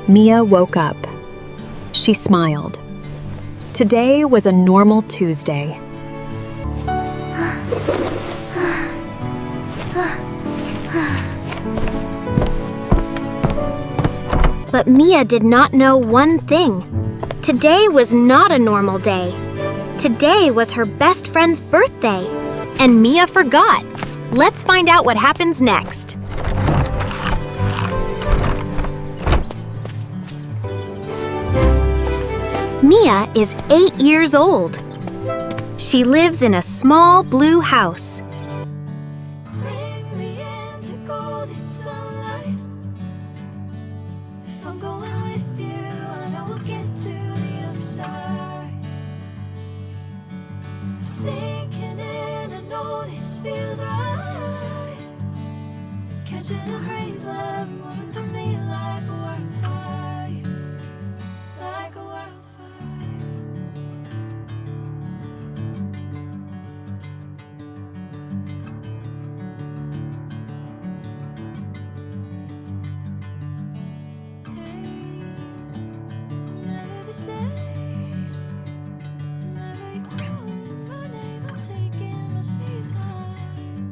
Mia woke up. She smiled. Today was a normal Tuesday. But Mia did not know one thing. Today was not a normal day. Today was her best friend's birthday. And Mia forgot. Let's find out what happens next. Mia is 8 years old. She lives in a small blue house. Bring me into golden sunlight. If I'm going with you, I know we'll get to the other side. Sinking in, I know this feels right. Catching a crazy love, moving through me like a wildfire. Like a wildfire. Never the same. Whenever you're calling my name, I'm taking my sweet time.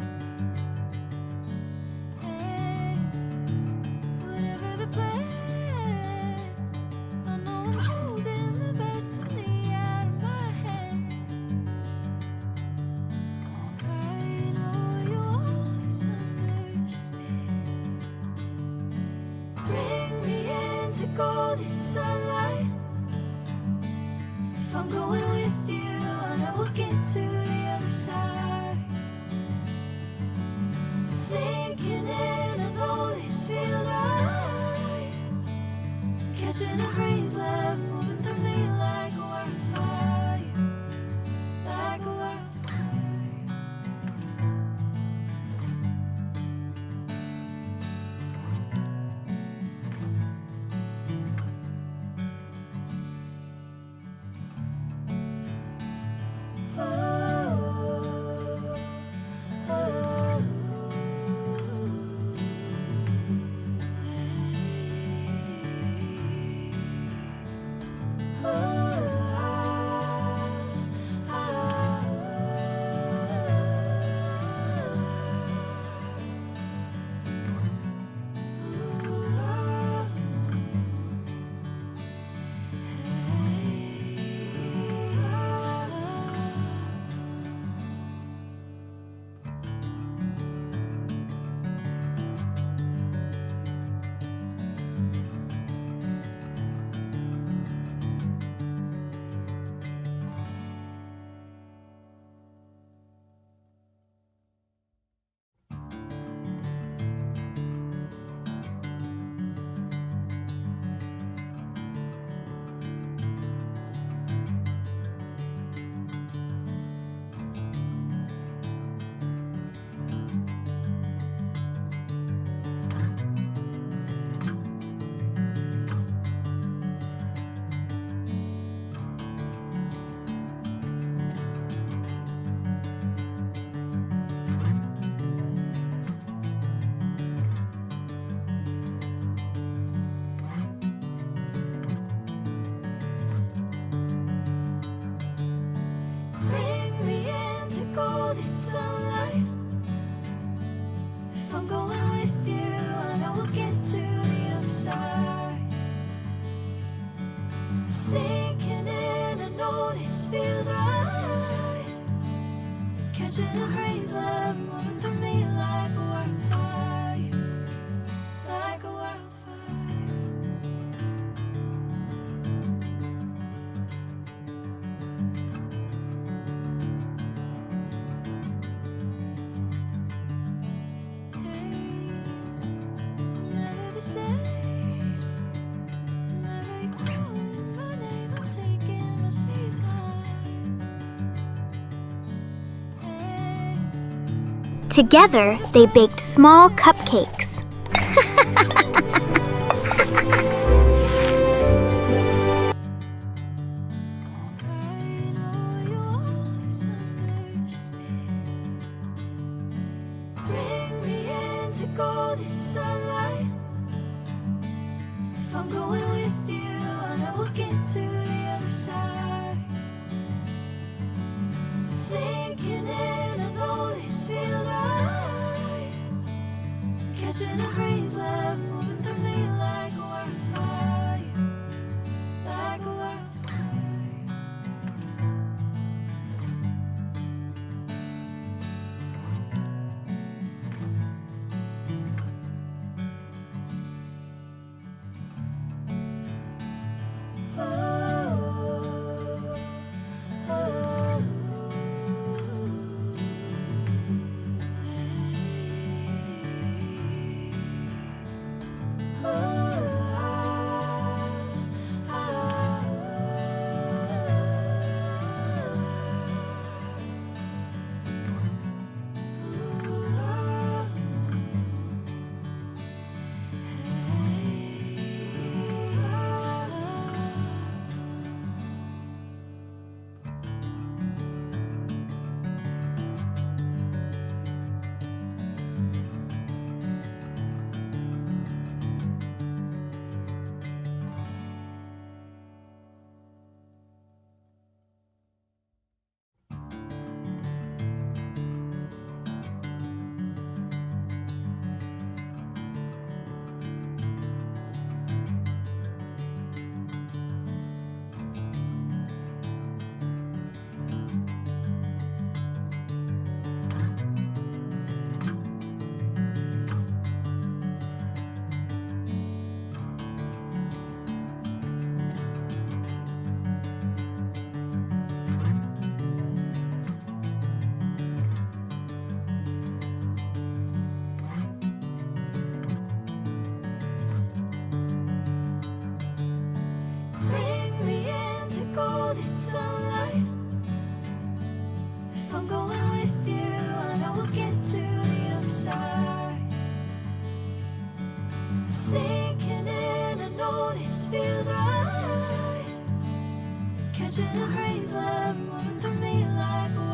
Hey, whatever the plan, I know I'm holding the best of me out of my hand. I know you always understand. Bring me into golden sunlight. If I'm going with you, I know we'll get to the other side. Sinking in, I know this feels right. Catching a crazy love, moving through me like a wildfire. Like a wildfire. Bring me into golden sunlight. If I'm going with you, I know we'll get to the other side. Sinking in, I know this feels right. Catching a crazy love, moving through me like a wildfire. Like a wildfire. Never the same. Whenever you're calling my name, I'm taking my sweet time. Hey. Together, they baked small cupcakes. I know you always understand. Bring me into golden sunlight. If If I'm going with you, I know we'll get to the other side. Sinking in, I know this feels right. Catching a breeze, love moving through me like a wildfire, like a wildfire. Bring me into golden sunlight. If I'm going with you, I know we'll get to the other side. Sinking in, I know this feels right. Catching a breeze, love moving through me like a